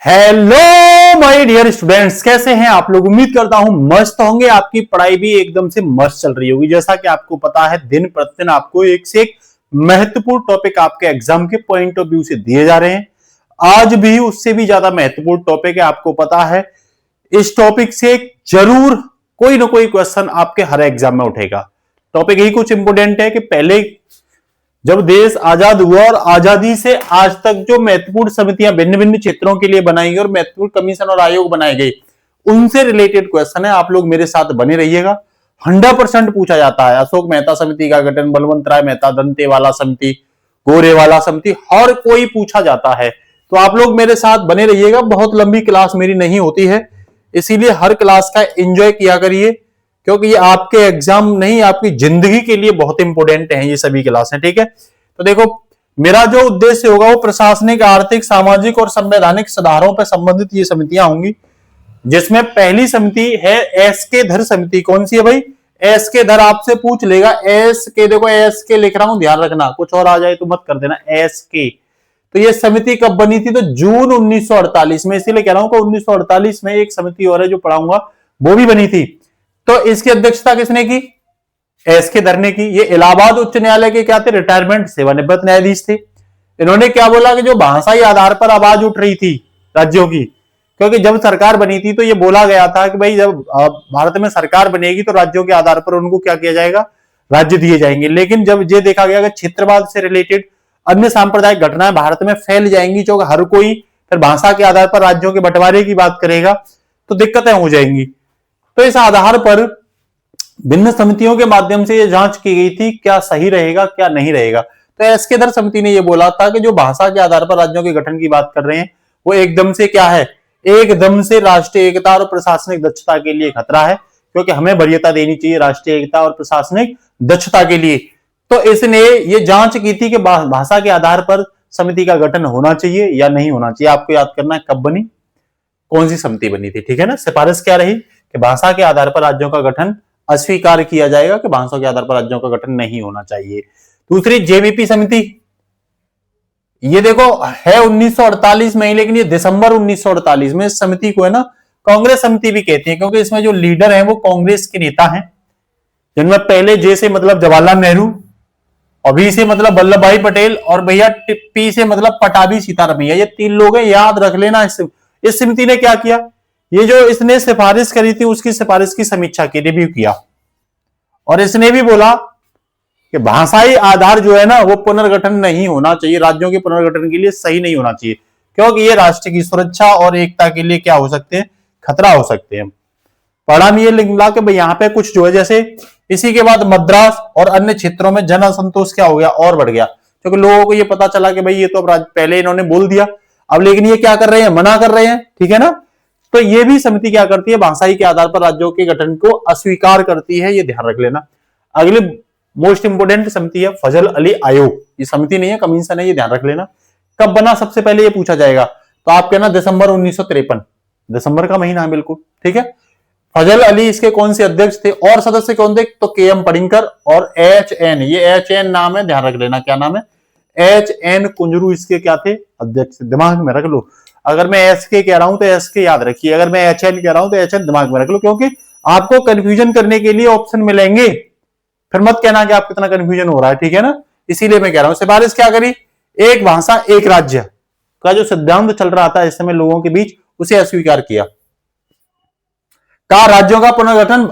Hello my dear students, कैसे हैं आप लोग। उम्मीद करता हूं मस्त होंगे। आपकी पढ़ाई भी एकदम से मस्त चल रही होगी। जैसा कि आपको पता है, दिन प्रतिदिन आपको एक से एक महत्वपूर्ण टॉपिक आपके एग्जाम के पॉइंट ऑफ व्यू से दिए जा रहे हैं। आज भी उससे भी ज्यादा महत्वपूर्ण टॉपिक है, आपको पता है। इस टॉपिक से जरूर कोई ना कोई क्वेश्चन आपके हर एग्जाम में उठेगा। टॉपिक यही कुछ इंपोर्टेंट है कि पहले जब देश आजाद हुआ और आजादी से आज तक जो महत्वपूर्ण समितियां भिन्न भिन्न क्षेत्रों के लिए बनाई गई और महत्वपूर्ण कमीशन और आयोग बनाए गए, उनसे रिलेटेड क्वेश्चन है। आप लोग मेरे साथ बने रहिएगा। 100% पूछा जाता है। अशोक मेहता समिति का गठन, बलवंत राय मेहता दंतेवाला समिति, गोरेवाला समिति, हर कोई पूछा जाता है। तो आप लोग मेरे साथ बने रहिएगा। बहुत लंबी क्लास मेरी नहीं होती है, इसीलिए हर क्लास का एंजॉय किया करिए, क्योंकि ये आपके एग्जाम नहीं, आपकी जिंदगी के लिए बहुत इंपॉर्टेंट है ये सभी क्लासें। ठीक है, तो देखो, मेरा जो उद्देश्य होगा वो प्रशासनिक, आर्थिक, सामाजिक और संवैधानिक सुधारों पर संबंधित ये समितियां होंगी। जिसमें पहली समिति है एस के धर समिति। कौन सी है भाई? एस के धर। आपसे पूछ लेगा एस के, देखो एस के लिख रहा हूं, ध्यान रखना, कुछ और आ जाए तो मत कर देना। एस के, तो ये समिति कब बनी थी? तो जून 1948 में। इसीलिए कह रहा हूं कि 1948 में एक समिति और है जो पढ़ाऊंगा, वो भी बनी थी। तो इसकी अध्यक्षता किसने की? एस के धर ने की। ये इलाहाबाद उच्च न्यायालय के क्या थे? रिटायरमेंट सेवानिवृत्त न्यायाधीश थे। इन्होंने क्या बोला कि जो भाषाई आधार पर आवाज उठ रही थी राज्यों की, क्योंकि जब सरकार बनी थी तो ये बोला गया था कि भाई जब भारत में सरकार बनेगी तो राज्यों के आधार पर उनको क्या किया जाएगा? राज्य दिए जाएंगे। लेकिन जब ये देखा गया कि क्षेत्रवाद से रिलेटेड अन्य सांप्रदायिक घटनाएं भारत में फैल जाएंगी, जो हर कोई फिर भाषा के आधार पर राज्यों के बंटवारे की बात करेगा, तो दिक्कतें हो जाएंगी। तो इस आधार पर भिन्न समितियों के माध्यम से यह जांच की गई थी क्या सही रहेगा क्या नहीं रहेगा। तो एस के धर समिति ने यह बोला था कि जो भाषा के आधार पर राज्यों के गठन की बात कर रहे हैं, वो एकदम से क्या है? एकदम से राष्ट्रीय एकता और प्रशासनिक दक्षता के लिए खतरा है, क्योंकि हमें वरीयता देनी चाहिए राष्ट्रीय एकता और प्रशासनिक दक्षता के लिए। तो इसने ये जांच की थी कि भाषा के आधार पर समिति का गठन होना चाहिए या नहीं होना चाहिए। आपको याद करना है कब बनी, कौन सी समिति बनी थी। ठीक है ना। सिफारिश क्या रही कि भाषा के आधार पर राज्यों का गठन अस्वीकार किया जाएगा, कि भाषा के आधार पर राज्यों का गठन नहीं होना चाहिए। दूसरी जेवीपी समिति, ये देखो है 1948 में, लेकिन ये दिसंबर 1948 में। इस समिति को है ना कांग्रेस समिति भी कहते हैं, क्योंकि इसमें जो लीडर है वो कांग्रेस के नेता हैं, जिनमें पहले जे से मतलब जवाहरलाल नेहरू, और बी से मतलब वल्लभ भाई पटेल, और भैया पी से मतलब पटाभी सीतारमैया। ये तीन लोग हैं, याद रख लेना। इस समिति ने क्या किया? ये जो इसने सिफारिश करी थी उसकी सिफारिश की समीक्षा की, रिव्यू किया, और इसने भी बोला कि भाषाई आधार जो है ना वो पुनर्गठन नहीं होना चाहिए, राज्यों के पुनर्गठन के लिए सही नहीं होना चाहिए, क्योंकि ये राष्ट्र की सुरक्षा और एकता के लिए क्या हो सकते हैं? खतरा हो सकते हैं। पढ़ा में ये लिखा कि भाई यहाँ पे कुछ जो है, जैसे इसी के बाद मद्रास और अन्य क्षेत्रों में जन असंतोष क्या हो गया? और बढ़ गया, क्योंकि लोगों को ये पता चला कि भाई ये तो पहले इन्होंने बोल दिया, अब लेकिन ये क्या कर रहे हैं? मना कर रहे हैं। ठीक है ना। तो ये भी समिति क्या करती है? भाषाई के आधार पर राज्यों के गठन को अस्वीकार करती है, ये ध्यान रख लेना। अगली मोस्ट इंपोर्टेंट समिति है फजल अली आयोग। ये समिति नहीं है, कमीशन है, ये ध्यान रख लेना। कब बना सबसे पहले ये पूछा जाएगा, तो आप कहना दिसंबर 1953, दिसंबर का महीना है बिल्कुल। ठीक है। फजल अली इसके कौन से अध्यक्ष थे और सदस्य कौन थे? तो के एम पडिंकर और एच एन, ये एच एन नाम है, ध्यान रख लेना। क्या नाम है? एच एन कुंजरू इसके क्या थे? अध्यक्ष। दिमाग में रख लो। अगर मैं एस के कह रहा हूं तो एस के याद रखिए, अगर मैं एच एन कह रहा हूं तो एच एन दिमाग में रख लो, क्योंकि आपको कंफ्यूजन करने के लिए ऑप्शन मिलेंगे। फिर मत कहना कि आप कितना कंफ्यूजन हो रहा है। ठीक है ना। इसीलिए मैं कह रहा हूं सिफारिश क्या करी? एक भाषा एक राज्य का जो सिद्धांत चल रहा था इस समय लोगों के बीच, उसे अस्वीकार किया। कहा राज्यों का पुनर्गठन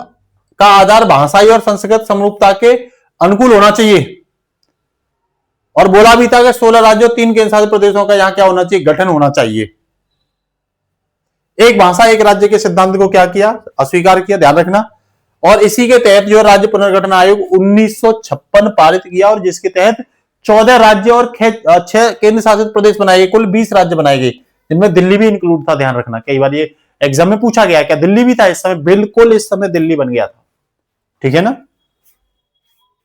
का आधार भाषाई और संस्कृत समरूपता के अनुकूल होना चाहिए, और बोला भी था कि 16 राज्यों 3 केंद्र शासित प्रदेशों का यहां क्या होना चाहिए? गठन होना चाहिए। एक भाषा एक राज्य के सिद्धांत को क्या किया? अस्वीकार किया, ध्यान रखना। और इसी के तहत जो राज्य पुनर्गठन आयोग 1956 पारित किया, और जिसके तहत 14 राज्य और 6 केंद्र शासित प्रदेश बनाए गए, कुल 20 राज्य बनाए गए, जिनमें दिल्ली भी इंक्लूड था। ध्यान रखना, कई बार ये एग्जाम में पूछा गया क्या दिल्ली भी था इस समय? बिल्कुल, इस समय दिल्ली बन गया था। ठीक है ना।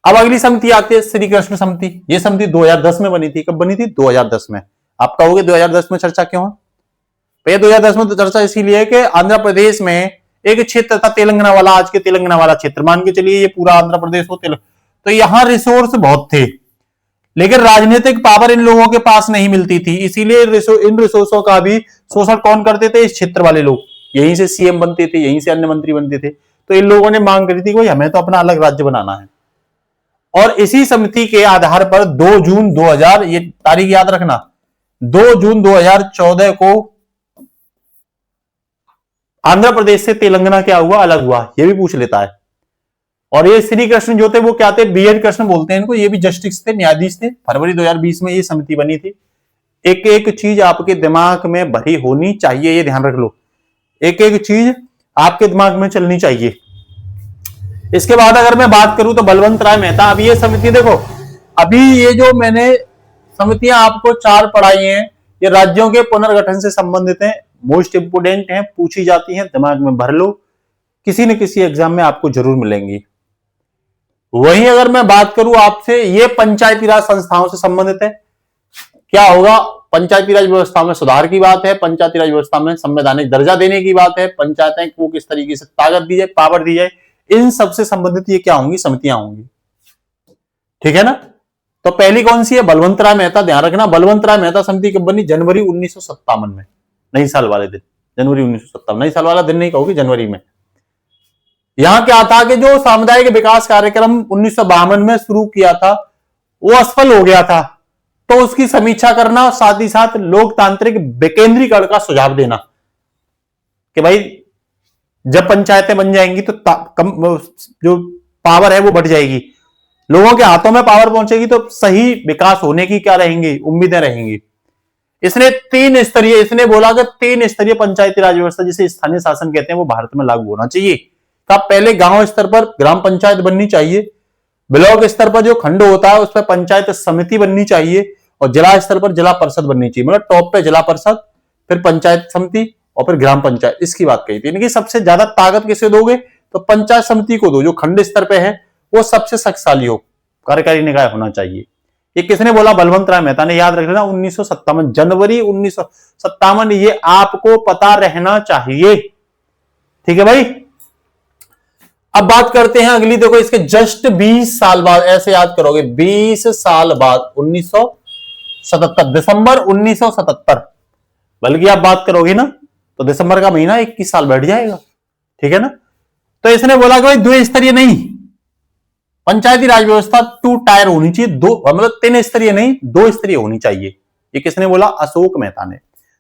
अब अगली समिति आती है श्री कृष्ण समिति। यह समिति 2010 में बनी थी। कब बनी थी? 2010 में। आप कहोगे 2010 में चर्चा क्यों है? भैया 2010 में तो चर्चा इसीलिए है कि आंध्र प्रदेश में एक क्षेत्र था तेलंगाना वाला, आज के तेलंगाना वाला क्षेत्र मान के चलिए ये पूरा आंध्र प्रदेश हो, तो यहां रिसोर्स बहुत थे, लेकिन राजनीतिक पावर इन लोगों के पास नहीं मिलती थी, इसीलिए इन रिसोर्सों का भी शोषण कौन करते थे? इस क्षेत्र वाले लोग। यहीं से सीएम बनते थे, यहीं से अन्य मंत्री बनते थे। तो इन लोगों ने मांग करी थी कि भाई हमें तो अपना अलग राज्य बनाना है। और इसी समिति के आधार पर 2 जून 2000, ये तारीख याद रखना, 2 जून 2014 को आंध्र प्रदेश से तेलंगाना क्या हुआ? अलग हुआ। ये भी पूछ लेता है। और ये श्री कृष्ण जो थे वो क्या थे? बी एन कृष्ण बोलते हैं इनको। ये भी जस्टिस थे, न्यायाधीश थे। फरवरी 2020 में ये समिति बनी थी। एक एक चीज आपके दिमाग में भरी होनी चाहिए, ये ध्यान रख लो। एक एक चीज आपके दिमाग में चलनी चाहिए। इसके बाद अगर मैं बात करूं तो बलवंत राय मेहता, अब ये समिति देखो, अभी ये जो मैंने समितियां आपको 4 पढ़ाई हैं, ये राज्यों के पुनर्गठन से संबंधित हैं, मोस्ट इंपोर्टेंट हैं, पूछी जाती हैं, दिमाग में भर लो, किसी न किसी एग्जाम में आपको जरूर मिलेंगी। वहीं अगर मैं बात करूं आपसे, ये पंचायती राज संस्थाओं से संबंधित है। क्या होगा? पंचायती राज व्यवस्था में सुधार की बात है, पंचायती राज व्यवस्था में संवैधानिक दर्जा देने की बात है, पंचायतें को किस तरीके से ताकत दी जाए, पावर दी जाए, इन सबसे संबंधित ये क्या होंगी? समितियां होंगी। ठीक है ना? तो पहली कौन सी है? बलवंत राय मेहता। ध्यान रखना, बलवंत राय मेहता समिति कब बनी? जनवरी 1957 में, नई साल वाले दिन, जनवरी 1957। नई साल वाला दिन नहीं कहोगे, जनवरी में। यहां क्या था कि जो सामुदायिक विकास कार्यक्रम 1952 में शुरू किया था वो असफल हो गया था, तो उसकी समीक्षा करना, साथ ही साथ लोकतांत्रिक विकेंद्रीकरण का सुझाव देना कि भाई जब पंचायतें बन जाएंगी तो जो पावर है वो बढ़ जाएगी, लोगों के हाथों में पावर पहुंचेगी, तो सही विकास होने की क्या रहेंगी? उम्मीदें रहेंगी। इसने 3 स्तरीय, इसने बोला कि 3 स्तरीय पंचायती राज व्यवस्था, जिसे स्थानीय शासन कहते हैं, वो भारत में लागू होना चाहिए। का पहले गांव स्तर पर ग्राम पंचायत बननी चाहिए, ब्लॉक स्तर पर जो खंड होता है उस पर पंचायत समिति बननी चाहिए, और जिला स्तर पर जिला परिषद बननी चाहिए। मतलब टॉप पे जिला परिषद, फिर पंचायत समिति, और फिर ग्राम पंचायत। इसकी बात कही थी। यानी कि सबसे ज्यादा ताकत किसे दोगे? तो पंचायत समिति को दो, जो खंड स्तर पे है वो सबसे शक्तिशाली हो, कार्यकारी निकाय होना चाहिए। ये किसने बोला? बलवंत राय मेहता ने। याद रखना 1957, जनवरी 1957, ये आपको पता रहना चाहिए। ठीक है भाई। अब बात करते हैं अगली। देखो, इसके जस्ट 20 साल बाद, ऐसे याद करोगे, 20 साल बाद 1977, दिसंबर 1977, बल्कि आप बात करोगे ना तो दिसंबर का महीना 21 साल बैठ जाएगा। ठीक है ना? तो इसने बोला कि भाई 2 स्तरीय नहीं, पंचायती राज व्यवस्था 2 टायर होनी चाहिए, 2 मतलब 3 स्तरीय नहीं, 2 स्तरीय होनी चाहिए। ये किसने बोला? अशोक मेहता ने।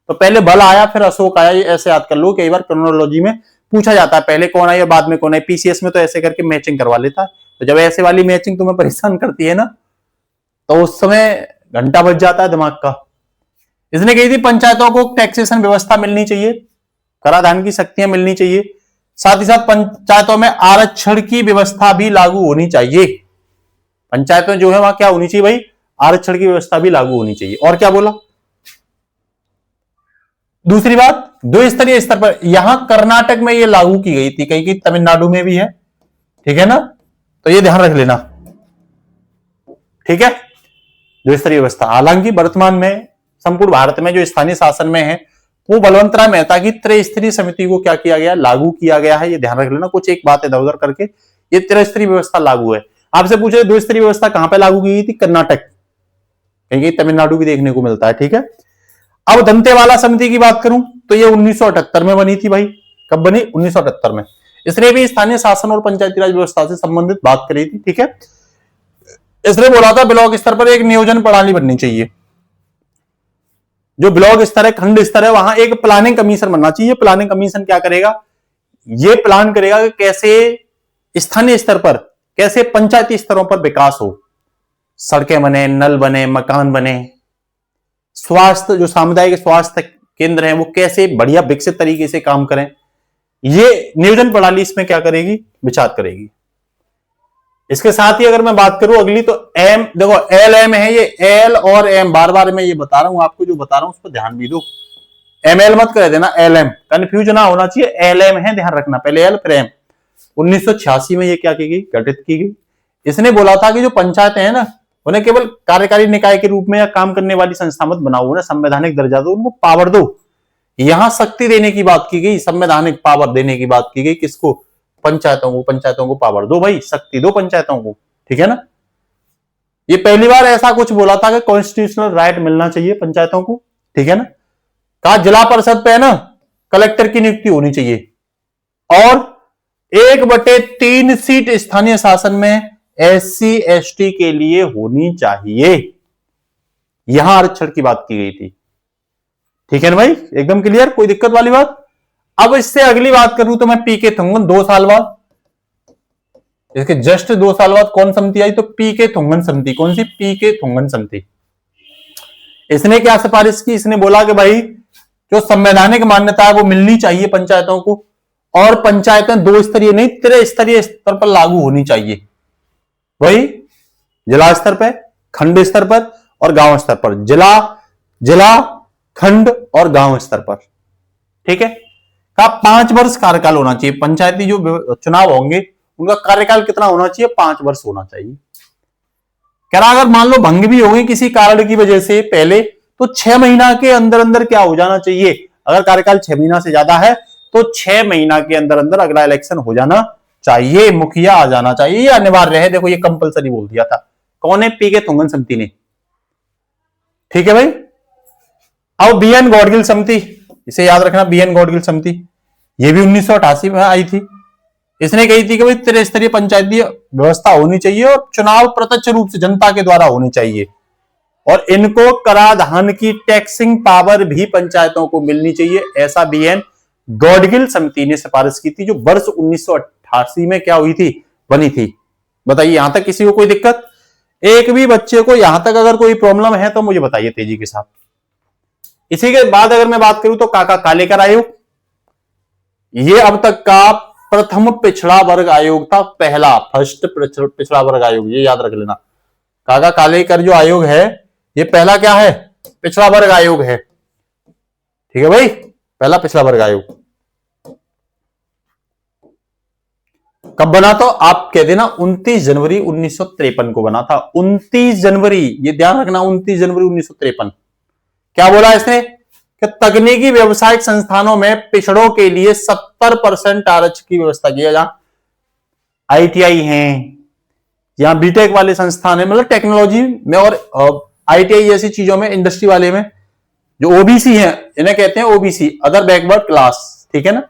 तो पहले बल आया, फिर अशोक आया। ये ऐसे याद कर लो, कई बार क्रोनोलॉजी में पूछा जाता है, पहले कौन आया बाद में कौन है। पीसीएस में तो ऐसे करके मैचिंग करवा लेता है। तो जब ऐसे वाली मैचिंग तुम्हें परेशान करती है ना, तो उस समय घंटा बज जाता है दिमाग का। इसने कही थी पंचायतों को टैक्सेशन व्यवस्था मिलनी चाहिए, कराधान की शक्तियां मिलनी चाहिए, साथ ही साथ पंचायतों में आरक्षण की व्यवस्था भी लागू होनी चाहिए। पंचायतों जो है वहां क्या होनी चाहिए भाई? आरक्षण की व्यवस्था भी लागू होनी चाहिए। और क्या बोला? दूसरी बात, 2 स्तरीय स्तर पर, यहां कर्नाटक में ये लागू की गई थी, कहीं तमिलनाडु में भी है। ठीक है ना? तो ये ध्यान रख लेना। ठीक है? 2 स्तरीय व्यवस्था। हालांकि वर्तमान में संपूर्ण भारत में जो स्थानीय शासन में है वो बलवंत राय मेहता की त्रिस्तरीय समिति को क्या किया गया? लागू किया गया है। ये ध्यान रख लेना। कुछ एक बात इधर उधर करके ये त्रिस्तरीय व्यवस्था लागू है। आपसे पूछे 2 स्तरीय व्यवस्था कहां पे लागू की गई थी? कर्नाटक, कहीं तमिलनाडु भी देखने को मिलता है। ठीक है? अब दंतेवाड़ा समिति की बात करूं तो ये 1978 में बनी थी भाई। कब बनी? 1978 में। इसने भी स्थानीय शासन और पंचायती राज व्यवस्था से संबंधित बात करी थी। ठीक है? इसने बोला था ब्लॉक स्तर पर एक नियोजन प्रणाली बननी चाहिए। जो ब्लॉक स्तर है, खंड स्तर है, वहां एक प्लानिंग कमीशन बनना चाहिए। प्लानिंग कमीशन क्या करेगा? ये प्लान करेगा कि कैसे स्थानीय स्तर पर, कैसे पंचायती स्तरों पर विकास हो, सड़कें बने, नल बने, मकान बने, स्वास्थ्य, जो सामुदायिक स्वास्थ्य केंद्र हैं वो कैसे बढ़िया विकसित तरीके से काम करें। ये नियोजन प्रणाली इसमें क्या करेगी? विचार करेगी। इसके साथ ही अगर मैं बात करूं अगली, तो एम, देखो एल एम है, ये एल और एम, बार बार मैं ये बता रहा हूं आपको, जो बता रहा हूं उस पर ध्यान भी दो। एम एल मत कर देना, एल एम, कंफ्यूज ना होना चाहिए। एल एम है, ध्यान रखना, पहले एल फिर एम। 1986 में ये क्या की गई? गठित की गई। इसने बोला था कि जो पंचायतें हैं ना, उन्हें केवल कार्यकारी निकाय के रूप में या काम करने वाली संस्था मत बनाओ, उन्हें संवैधानिक दर्जा दो, उनको पावर दो। यहां शक्ति देने की बात की गई, संवैधानिक पावर देने की बात की गई। किसको? पंचायतों को। पंचायतों को पावर दो भाई, शक्ति दो पंचायतों को। ठीक है ना? ये पहली बार ऐसा कुछ बोला था कि कॉन्स्टिट्यूशनल राइट मिलना चाहिए पंचायतों को, ठीक है ना। कहा जिला परिषद पे है ना कलेक्टर की नियुक्ति होनी चाहिए, और 1/3 सीट स्थानीय शासन में SC ST के लिए होनी चाहिए। यहां आरक्षण की बात की गई थी, ठीक है ना भाई, एकदम क्लियर, कोई दिक्कत वाली बात। अब इससे अगली बात करूं तो मैं पीके थुंगन 2 साल बाद, इसके जस्ट 2 साल बाद कौन समिति आई, तो पीके थुंगन समिति। कौन सी, पीके थुंगन समिति। इसने क्या सिफारिश की, इसने बोला कि भाई जो संवैधानिक मान्यता है वो मिलनी चाहिए पंचायतों को, और पंचायतें 2 स्तरीय नहीं 3 स्तरीय स्तर पर लागू होनी चाहिए। वही जिला स्तर पर, खंड स्तर पर और गांव स्तर पर, जिला खंड और गांव स्तर पर, ठीक है। कहा 5 वर्ष कार्यकाल होना चाहिए, पंचायती जो चुनाव होंगे उनका कार्यकाल कितना होना चाहिए, 5 वर्ष होना चाहिए। कह रहा अगर मान लो भंग भी हो गई किसी कारण की वजह से पहले, तो 6 महीना के अंदर अंदर क्या हो जाना चाहिए, अगर कार्यकाल 6 महीना से ज्यादा है तो 6 महीना के अंदर अंदर अगला इलेक्शन हो जाना चाहिए, मुखिया आ जाना चाहिए, ये अनिवार्य है। देखो ये कंपलसरी बोल दिया था, कौन है, पीके थुंगन समिति ने, ठीक है भाई। अब BN गौडगिल समिति, इसे याद रखना, BN गौडगिल समिति, ये भी 1988 में आई थी। इसने कही थी कि भाई 3 स्तरीय पंचायती व्यवस्था होनी चाहिए और चुनाव प्रत्यक्ष रूप से जनता के द्वारा होने चाहिए, और इनको कराधान की टैक्सिंग पावर भी पंचायतों को मिलनी चाहिए, ऐसा BN गौडगिल समिति ने सिफारिश की थी, जो वर्ष 1988 में क्या हुई थी, बनी थी। बताइए यहां तक किसी को कोई दिक्कत, एक भी बच्चे को यहां तक अगर कोई प्रॉब्लम है तो मुझे बताइए तेजी के साथ। इसी के बाद अगर मैं बात करूं तो काका कालेकर आयोग, ये अब तक का प्रथम पिछड़ा वर्ग आयोग था, पहला फर्स्ट पिछड़ा वर्ग आयोग, ये याद रख लेना। काका कालेकर जो आयोग है ये पहला क्या है, पिछड़ा वर्ग आयोग है, ठीक है भाई, पहला पिछड़ा वर्ग आयोग। कब बना, तो आप कह देना 29 जनवरी 1953 को बना था, 29 जनवरी, ये ध्यान रखना, 29 जनवरी 1953। क्या बोला इसने कि तकनीकी व्यवसायिक संस्थानों में पिछड़ों के लिए 70% आरक्षण की व्यवस्था किया, जहां ITI हैं, जहां बीटेक वाले संस्थान है, मतलब टेक्नोलॉजी में और ITI जैसी चीजों में, इंडस्ट्री वाले में, जो OBC हैं इन्हें कहते हैं OBC, अदर बैकवर्ड क्लास, ठीक है ना।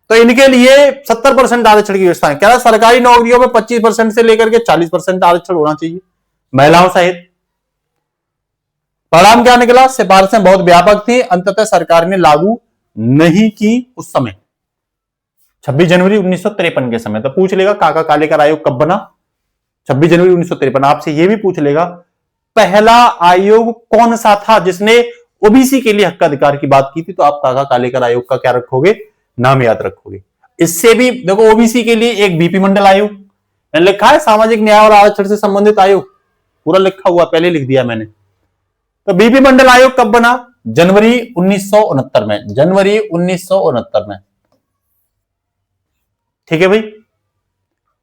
तो इनके लिए 70% आरक्षण की व्यवस्था है। क्या सरकारी नौकरियों में 25% से लेकर के 40% आरक्षण होना चाहिए, महिलाओं सहित। परिणाम क्या निकला, सिफारिशें बहुत व्यापक थी, अंततः सरकार ने लागू नहीं की उस समय, 26 जनवरी 1953 के समय। तो पूछ लेगा काका कालेकर आयोग कब बना, 26 जनवरी 1953। आपसे यह भी पूछ लेगा पहला आयोग कौन सा था जिसने OBC के लिए हक अधिकार की बात की थी, तो आप काका कालेकर आयोग का क्या रखोगे, नाम याद रखोगे। इससे भी देखो OBC के लिए एक BP मंडल आयोग लिखा है, सामाजिक न्याय और आरक्षण से संबंधित आयोग, पूरा लिखा हुआ, पहले लिख दिया मैंने। तो BP मंडल आयोग कब बना, जनवरी 1969 में, जनवरी 1969 में, ठीक है भाई।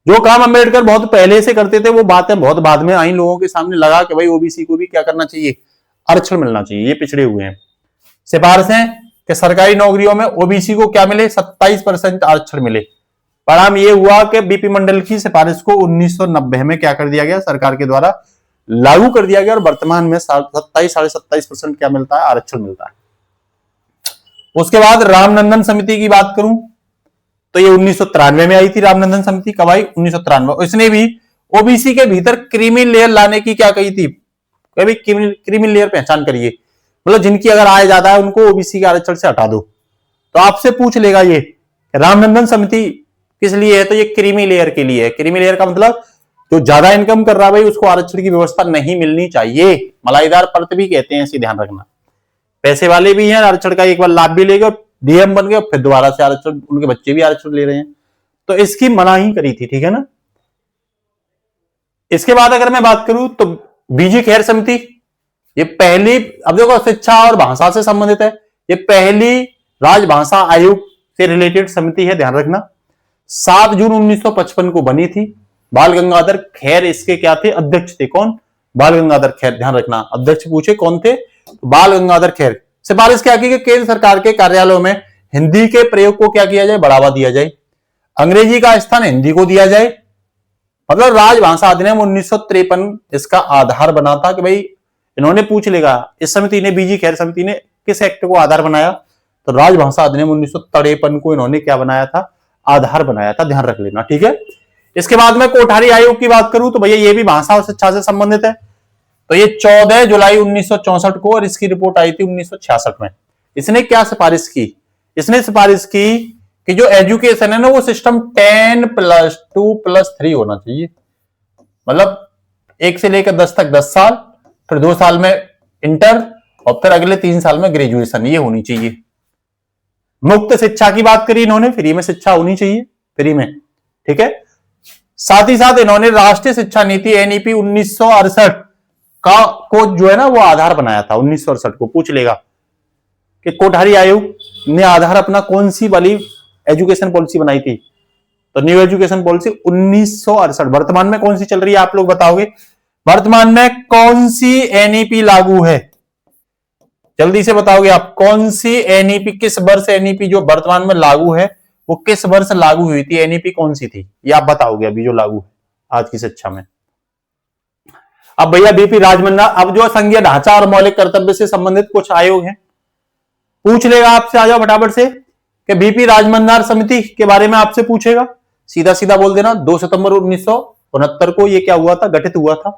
जो काम अंबेडकर बहुत पहले से करते थे वो बातें बहुत बाद में आई, लोगों के सामने लगा कि भाई OBC को भी क्या करना चाहिए, आरक्षण मिलना चाहिए, ये पिछड़े हुए हैं। सिफारिशें कि सरकारी नौकरियों में OBC को क्या मिले, 27% आरक्षण मिले। परिणाम ये हुआ कि BP मंडल की सिफारिश को 1990 में क्या कर दिया गया, सरकार के द्वारा लागू कर दिया गया, और वर्तमान में 27-27.5% क्या मिलता है, आरक्षण मिलता है। उसके बाद रामनंदन समिति की बात करूं तो ये 1993 में आई थी रामनंदन समिति, कब आई, 1993। इसने भी OBC के भीतर क्रीमी लेयर लाने की क्या कही थी, कभी क्रीमी लेयर पहचान करिए, मतलब जिनकी अगर आय ज्यादा है उनको OBC के आरक्षण से हटा दो। तो आपसे पूछ लेगा ये रामनंदन समिति किस लिए है, तो ये क्रीमी लेयर के लिए है। क्रीमी लेयर का मतलब जो ज्यादा इनकम कर रहा है भाई उसको आरक्षण की व्यवस्था नहीं मिलनी चाहिए, मलाईदार परत भी कहते हैं, इसे ध्यान रखना। पैसे वाले भी हैं, आरक्षण का एक बार लाभ भी लेंगे, DM बन गए, फिर दोबारा से आरक्षण, उनके बच्चे भी आरक्षण ले रहे हैं, तो इसकी मनाही करी थी, ठीक है ना। इसके बाद अगर मैं बात करूं तो BG खेर समिति, ये पहली, अब देखो शिक्षा और भाषा से संबंधित है, ये पहली राजभाषा आयोग से रिलेटेड समिति है, ध्यान रखना। 7 जून 1955 को बनी थी। बाल गंगाधर खेर इसके क्या थे, अध्यक्ष थे। कौन, बाल गंगाधर खेर, ध्यान रखना, अध्यक्ष पूछे कौन थे, तो बाल गंगाधर खेर। सिफारिश क्या की कि केंद्र सरकार के कार्यालयों में हिंदी के प्रयोग को क्या किया जाए, बढ़ावा दिया जाए, अंग्रेजी का स्थान हिंदी को दिया जाए, मतलब राजभाषा अधिनियम 1953 इसका आधार बना था कि भाई इन्होंने पूछ लेगा, इस समिति ने, बीजी खैर समिति ने किस एक्ट को आधार बनाया, तो राजभाषा अधिनियम 1953 को इन्होंने क्या बनाया था, आधार बनाया था, ध्यान रख लेना, ठीक है। इसके बाद में कोठारी आयोग की बात करूं तो भैया ये भी भाषा और शिक्षा से संबंधित है। तो ये 14 जुलाई 1964 को, और इसकी रिपोर्ट आई थी 1966 में। इसने क्या सिफारिश की, इसने सिफारिश की कि जो एजुकेशन है ना वो सिस्टम 10+2+3 होना चाहिए। मतलब 1 से लेकर 10 तक 10 साल, फिर 2 साल में इंटर, और फिर अगले 3 साल में ग्रेजुएशन, ये होनी चाहिए। मुफ्त शिक्षा की बात करी इन्होंने, फ्री में शिक्षा होनी चाहिए, फ्री में, ठीक है। साथ ही साथ इन्होंने राष्ट्रीय शिक्षा नीति एनईपी 1968 का को जो है ना वो आधार बनाया था। 1968 को पूछ लेगा कि कोठारी आयोग ने आधार अपना कौन सी वाली एजुकेशन पॉलिसी बनाई थी, तो न्यू एजुकेशन पॉलिसी 1968। वर्तमान में कौन सी चल रही है आप लोग बताओगे, वर्तमान में कौन सी एनईपी लागू है, जल्दी से बताओगे आप, कौन सी एनईपी, किस वर्ष एनईपी जो वर्तमान में लागू है वो किस वर्ष लागू हुई थी, एनईपी कौन सी थी, ये आप बताओगे अभी जो लागू है आज की शिक्षा में। अब भैया बीपी राजमन्ना, अब जो संघीय ढांचा और मौलिक कर्तव्य से संबंधित कुछ आयोग हैं, पूछ लेगा आपसे, आ जाओ फटाफट से, कि बीपी राजमन्नार समिति के बारे में आपसे पूछेगा, सीधा सीधा बोल देना। 2 सितंबर 1969 को ये क्या हुआ था, गठित हुआ था।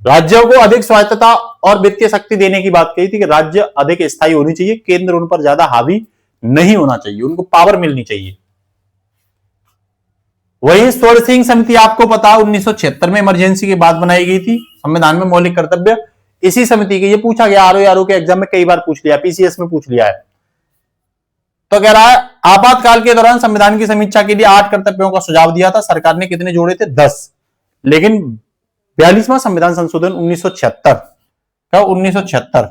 राज्यों को अधिक स्वायत्तता और वित्तीय शक्ति देने की बात कही थी कि राज्य अधिक स्थायी होनी चाहिए, केंद्र उन पर ज्यादा हावी नहीं होना चाहिए, उनको पावर मिलनी चाहिए। वही स्वर्ण सिंह समिति आपको पता 1976 में इमरजेंसी के बाद बनाई गई थी, संविधान में मौलिक कर्तव्य इसी समिति के, ये पूछा गया आरओ के एग्जाम में कई बार पूछ लिया, पीसीएस में पूछ लिया है। तो कह रहा है आपातकाल के दौरान संविधान की समीक्षा के लिए 8 कर्तव्यों का सुझाव दिया था, सरकार ने कितने जोड़े थे, 10, लेकिन 42वां संविधान संशोधन 1976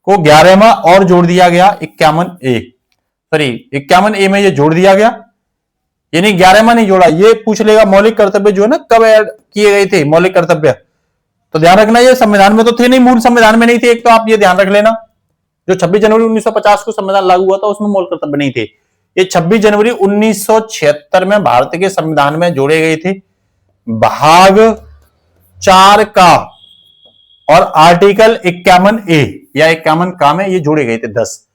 को 11वां और जोड़ दिया गया, 51A में ये जोड़ दिया गया, यानी 11वां नहीं जोड़ा। ये पूछ लेगा मौलिक कर्तव्य जो है ना कब ऐड किए गए थे मौलिक कर्तव्य, तो ध्यान रखना ये संविधान में तो थे नहीं, मूल संविधान में नहीं थे, एक तो आप ये ध्यान रख लेना। जो 26 जनवरी 1950 को संविधान लागू हुआ था उसमें मौलिक कर्तव्य नहीं थे, ये 26 जनवरी 1976 में भारत के संविधान में जोड़े गए थे, भाग 4 का और आर्टिकल 51A या 51 का में ये जोड़े गए थे 10।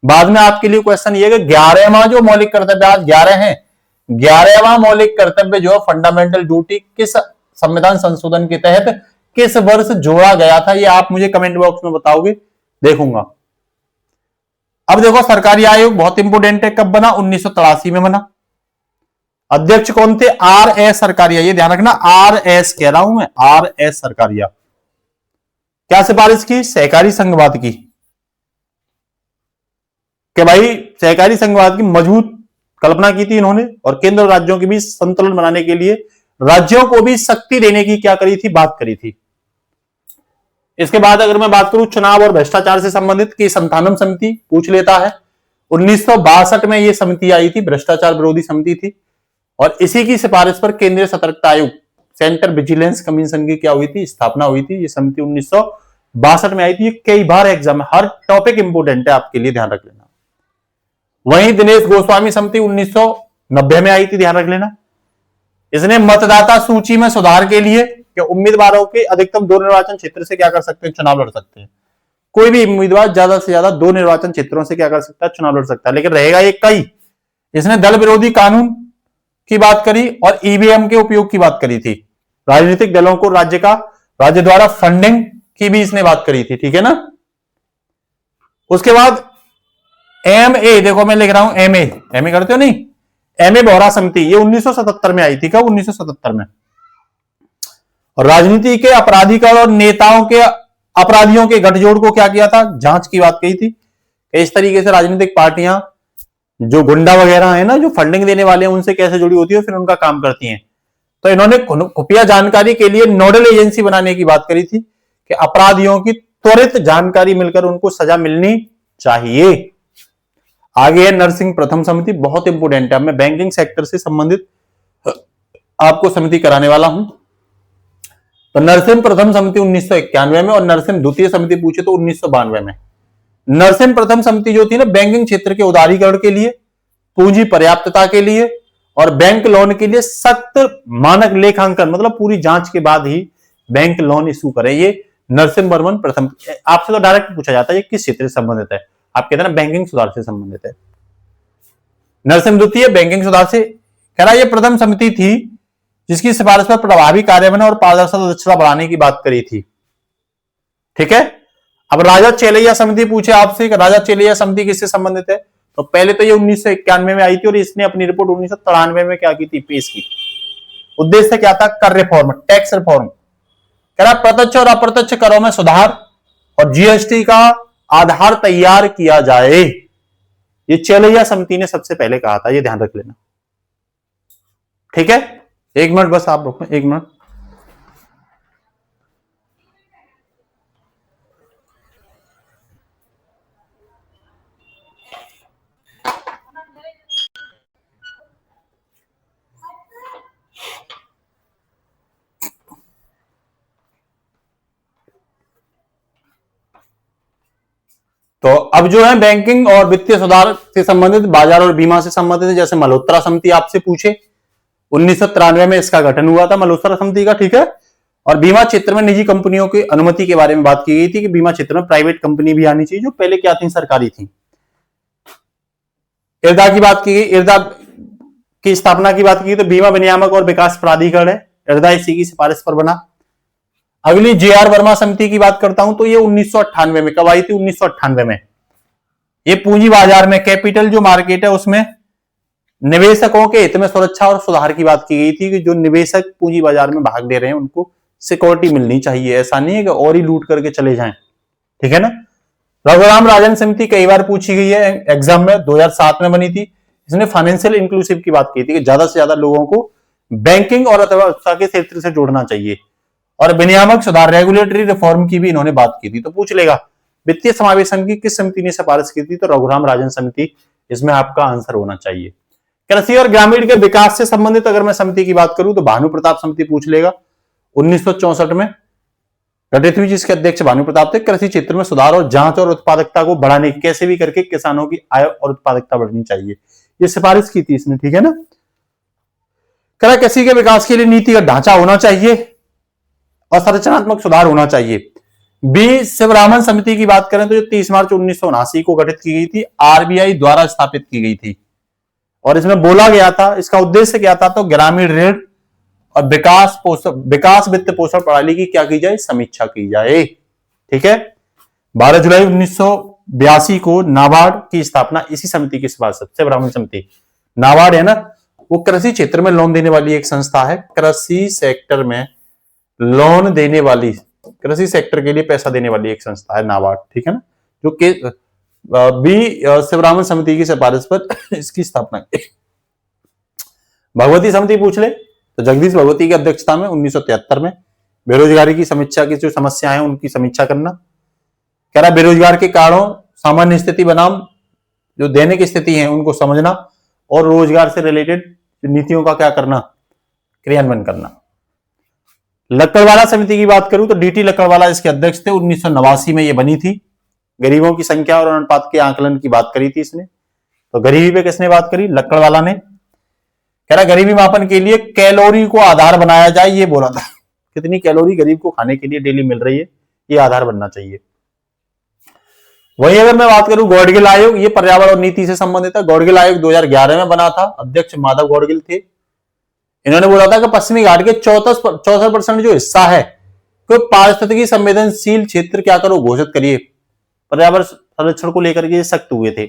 बाद में आपके लिए क्वेश्चन ये है कि 11वां जो मौलिक कर्तव्य, आज 11 है, 11वां मौलिक कर्तव्य जो फंडामेंटल ड्यूटी किस संविधान संशोधन के तहत किस वर्ष जोड़ा गया था, ये आप मुझे कमेंट बॉक्स में बताओगे, देखूंगा। अब देखो सरकारी आयोग बहुत इंपोर्टेंट है, कब बना, 1983 में बना। अध्यक्ष कौन थे, RS सरकारिया, ये ध्यान रखना, RS कह रहा हूं मैं, RS सरकारिया। क्या सिफारिश की, सहकारी संघवाद की, कि भाई सहकारी संघवाद की मजबूत कल्पना की थी इन्होंने, और केंद्र और राज्यों के बीच संतुलन बनाने के लिए राज्यों को भी शक्ति देने की क्या करी थी, बात करी थी। इसके बाद अगर मैं बात करूं चुनाव और भ्रष्टाचार से संबंधित की संथानम समिति पूछ लेता है, 1962 में यह समिति आई थी, भ्रष्टाचार विरोधी समिति थी, और इसी की सिफारिश पर केंद्रीय सतर्कता आयोग, सेंट्रल विजिलेंस कमीशन की क्या हुई थी, स्थापना हुई थी। ये समिति 1962 में आई थी। ये कई बार एग्जाम में, हर टॉपिक इंपोर्टेंट है आपके लिए, ध्यान रख लेना। वहीं दिनेश गोस्वामी समिति 1990 में आई थी, ध्यान रख लेना। इसने मतदाता सूची में सुधार के लिए कि उम्मीदवारों के अधिकतम 2 निर्वाचन क्षेत्र से क्या कर सकते हैं, चुनाव लड़ सकते हैं। कोई भी उम्मीदवार ज्यादा से ज्यादा 2 निर्वाचन क्षेत्रों से क्या कर सकता है, चुनाव लड़ सकता है, लेकिन रहेगा एक कई। इसने दल विरोधी कानून की बात करी और ईवीएम के उपयोग की बात करी थी। राजनीतिक दलों को राज्य द्वारा फंडिंग की भी इसने बात करी थी, ठीक है ना। उसके बाद एमए, देखो मैं लिख रहा हूं एमए करते हो नहीं, एमए बोहरा समिति, ये 1977 में आई थी। कब, 1977 में। और राजनीति के अपराधीकरण और नेताओं के अपराधियों के गठजोड़ को क्या किया था, जांच की बात कही थी। इस तरीके से राजनीतिक पार्टियां जो गुंडा वगैरह है ना, जो फंडिंग देने वाले हैं, उनसे कैसे जुड़ी होती है, फिर उनका काम करती हैं। तो इन्होंने खुफिया जानकारी के लिए नोडल एजेंसी बनाने की बात करी थी कि अपराधियों की त्वरित जानकारी मिलकर उनको सजा मिलनी चाहिए। आगे है नरसिंह प्रथम समिति, बहुत इंपोर्टेंट है। मैं बैंकिंग सेक्टर से संबंधित आपको समिति कराने वाला हूं। तो नरसिंह प्रथम समिति 1991 में, और नरसिंह द्वितीय समिति पूछे तो 1992 में। नरसिंह प्रथम समिति जो थी ना, बैंकिंग क्षेत्र के उदारीकरण के लिए, पूंजी पर्याप्तता के लिए और बैंक लोन के लिए सख्त मानक लेखांकन, मतलब पूरी जांच के बाद ही बैंक लोन इशू करें। ये नरसिम्हा वर्मन प्रथम। आपसे तो डायरेक्ट पूछा जाता है ये किस क्षेत्र से संबंधित है, आप कहते हैं ना बैंकिंग सुधार से संबंधित है। नरसिम्हा द्वितीय बैंकिंग सुधार से। कह रहा ये प्रथम समिति थी जिसकी सिफारिश पर प्रभावी कार्यान्वयन और पारदर्शिता दक्षता बढ़ाने की बात करी थी। ठीक है। अब राजा चेलैया समिति पूछे आपसे, राजा चेलैया समिति किससे संबंधित है, तो पहले तो ये 1991 में आई थी और इसने अपनी रिपोर्ट 1993 में क्या की थी, पेश की थी। उद्देश्य क्या था, कर रिफॉर्म, टैक्स रिफॉर्म। कह रहा प्रत्यक्ष और अप्रत्यक्ष करों में सुधार और जीएसटी का आधार तैयार किया जाए। ये चेलैया समिति ने सबसे पहले कहा था, ये ध्यान रख लेना। ठीक है, एक मिनट बस आप रुको, एक मिनट। तो अब जो है बैंकिंग और वित्तीय सुधार से संबंधित, बाजार और बीमा से संबंधित, जैसे मल्होत्रा समिति आपसे पूछे 1993 में इसका गठन हुआ था मल्होत्रा समिति का। ठीक है। और बीमा क्षेत्र में निजी कंपनियों की अनुमति के बारे में बात की गई थी कि बीमा क्षेत्र में प्राइवेट कंपनी भी आनी चाहिए, जो पहले क्या थी, सरकारी थी। इरदा की बात की गई, इरदा की स्थापना की बात की तो बीमा विनियामक और विकास प्राधिकरण है, इरदा इसी की सिफारिश पर बना। अगली जेआर वर्मा समिति की बात करता हूं तो ये 1998 में, कब आई थी, 1998 में। ये पूंजी बाजार में, कैपिटल जो मार्केट है उसमें निवेशकों के हित में सुरक्षा और सुधार की बात की गई थी कि जो निवेशक पूंजी बाजार में भाग ले रहे हैं उनको सिक्योरिटी मिलनी चाहिए, ऐसा नहीं है कि और ही लूट करके चले जाएं। ठीक है ना। रघुराम राजन समिति कई बार पूछी गई है एग्जाम में, 2007 में बनी थी। इसने फाइनेंशियल इंक्लूसिव की बात की थी कि ज्यादा से ज्यादा लोगों को बैंकिंग और अर्थव्यवस्था के क्षेत्र से जोड़ना चाहिए। और विनियामक सुधार, रेगुलेटरी रिफॉर्म की भी इन्होंने बात की थी। तो पूछ लेगा वित्तीय समावेशन की किस समिति ने सिफारिश की थी, तो रघुराम राजन समिति इसमें आपका आंसर होना चाहिए। कृषि और ग्रामीण के विकास से संबंधित अगर मैं समिति की बात करूं तो भानु प्रताप समिति पूछ लेगा, 1964 में गठित हुई, जिसके अध्यक्ष भानु प्रताप थे। कृषि क्षेत्र में सुधार और जांच और उत्पादकता को बढ़ाने, कैसे भी करके किसानों की आय और उत्पादकता बढ़नी चाहिए, ये सिफारिश की थी इसने। ठीक है ना। करा कृषि के विकास के लिए नीति का ढांचा होना चाहिए और संरचनात्मक सुधार होना चाहिए। बी शिवरामन समिति की बात करें तो जो 30 मार्च 1979 को गठित की गई थी, आरबीआई द्वारा स्थापित की गई थी। और इसमें बोला गया था, इसका उद्देश्य क्या था, तो ग्रामीण ऋण और विकास वित्त पोषण प्रणाली की क्या की जाए, समीक्षा की जाए। ठीक है। 12 जुलाई 1982 को नाबार्ड की स्थापना इसी समिति की सिफारिश से, ब्राह्मण समिति। नाबार्ड है ना, वो कृषि क्षेत्र में लोन देने वाली एक संस्था है, कृषि सेक्टर में लोन देने वाली, कृषि सेक्टर के लिए पैसा देने वाली एक संस्था है नाबार्ड। ठीक है ना, जो के बी शिवरामन समिति की सिफारिश पर इसकी स्थापना की। भगवती समिति पूछ ले तो जगदीश भगवती की अध्यक्षता में 1973 में बेरोजगारी की समीक्षा की जो समस्या है उनकी समीक्षा करना। कह रहा बेरोजगार के कारणों, सामान्य स्थिति बनाम जो दैनिक स्थिति है उनको समझना और रोजगार से रिलेटेड नीतियों का क्या करना, क्रियान्वयन करना। लक्कड़वाला समिति की बात करूं तो डीटी लक्कड़वाला इसके अध्यक्ष थे, 1989 में ये बनी थी। गरीबों की संख्या और अनुपात के आकलन की बात करी थी इसने। तो गरीबी पे किसने बात करी, लक्कड़वाला ने। कह रहा गरीबी मापन के लिए कैलोरी को आधार बनाया जाए, ये बोला था। कितनी कैलोरी गरीब को खाने के लिए डेली मिल रही है, ये आधार बनना चाहिए। वहीं अगर मैं बात करूं गौड़गिल आयोग, ये पर्यावरण और नीति से संबंधित है। गौड़गिल आयोग 2011 में बना था, अध्यक्ष माधव गौड़गिल थे। इन्होंने बोला था कि पश्चिमी घाट के 64% जो हिस्सा है कोई पारिस्थितिकी संवेदनशील क्षेत्र क्या करो घोषित करिए, पर्यावरण संरक्षण को लेकर के सख्त हुए थे।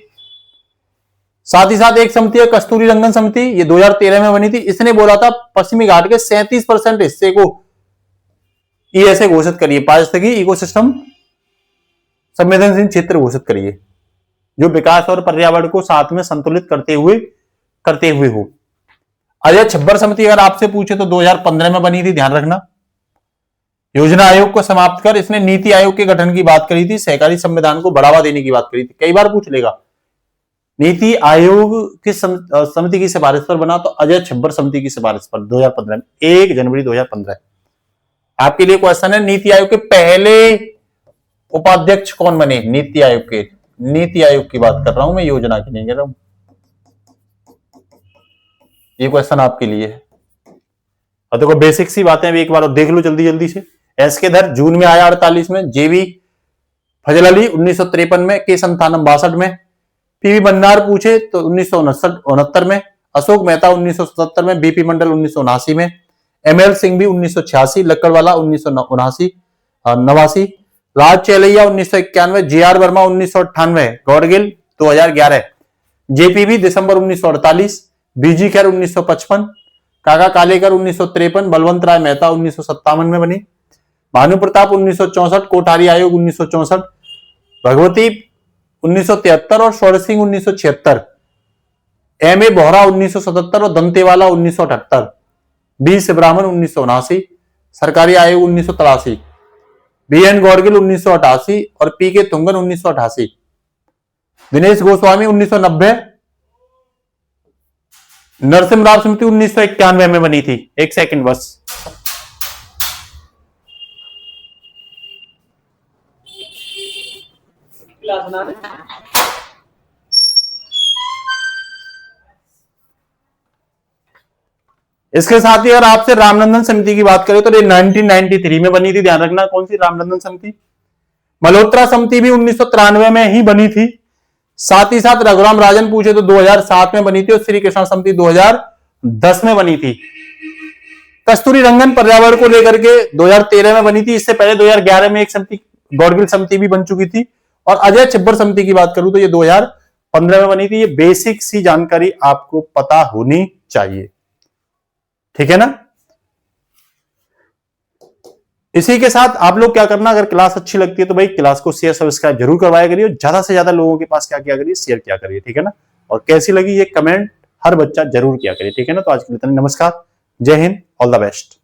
साथ ही साथ एक समिति है कस्तूरी रंगन समिति, ये 2013 में बनी थी। इसने बोला था पश्चिमी घाट के 37% हिस्से को ऐसे घोषित करिए, पारिस्थितिकी इकोसिस्टम संवेदनशील क्षेत्र घोषित करिए, जो विकास और पर्यावरण को साथ में संतुलित करते हुए हो। अजय छब्बर समिति अगर आपसे पूछे तो 2015 में बनी थी, ध्यान रखना। योजना आयोग को समाप्त कर इसने नीति आयोग के गठन की बात करी थी, सहकारी संविधान को बढ़ावा देने की बात करी थी। कई बार पूछ लेगा। नीति आयोग किस समिति की सिफारिश पर बना, तो अजय छब्बर समिति की सिफारिश पर 2015 में, 1 जनवरी 2015। आपके लिए क्वेश्चन है, नीति आयोग के पहले उपाध्यक्ष कौन बने नीति आयोग के? नीति आयोग की बात कर रहा हूं मैं, योजना की नहीं कह रहा हूं। ये क्वेश्चन आपके लिए है। और देखो बेसिक सी बातें अभी एक बार देख लो जल्दी जल्दी से। एस के धर जून में आया 48 में, जेवी फजल अली 1953 में, के संतानम 62 में, पीवी बंदार पूछे तो 1969 में, अशोक मेहता 1977 में, बीपी मंडल 1979 में, एमएल सिंह भी 1986, लक्कड़वाला 1989, राज चेलैया 1991, जीआर वर्मा 1998, गौडगिल 2011, जेपीबी दिसंबर 1948, बीजी खैर 1955, काका कालेकर 1953, बलवंत राय मेहता 1957 में बनी, भानु प्रताप 1964, कोठारी आयोग 1964, भगवती 1973 और शौर्य सिंह 1976, एम ए बोहरा 1977 और दंतेवाला 1978, बी शिवरामन 1979, सरकारी आयोग 1983, बी एन गौरगिल 1988 और पी के तुंगन 1988, दिनेश गोस्वामी 1990, नरसिम्हा राव समिति 1991 में बनी थी। एक सेकंड बस। इसके साथ ही अगर आपसे रामनंदन समिति की बात करें तो ये 1993 में बनी थी। ध्यान रखना कौन सी रामनंदन समिति। मल्होत्रा समिति भी 1993 में ही बनी थी। साथ ही साथ रघुराम राजन पूछे तो 2007 में बनी थी और श्री कृष्ण समिति 2010 में बनी थी। कस्तूरी रंगन पर्यावरण को लेकर के 2013 में बनी थी। इससे पहले 2011 में एक समिति गौडगिल समिति भी बन चुकी थी। और अजय छिब्बर समिति की बात करूं तो ये 2015 में बनी थी। ये बेसिक सी जानकारी आपको पता होनी चाहिए, ठीक है ना। इसी के साथ आप लोग क्या करना, अगर क्लास अच्छी लगती है तो भाई क्लास को शेयर सब्सक्राइब जरूर करवाया करिए, ज्यादा से ज्यादा लोगों के पास क्या किया करिए, शेयर किया करिए, ठीक है ना। और कैसी लगी ये कमेंट हर बच्चा जरूर किया करिए, ठीक है ना। तो आज के लिए नमस्कार, जय हिंद, ऑल द बेस्ट।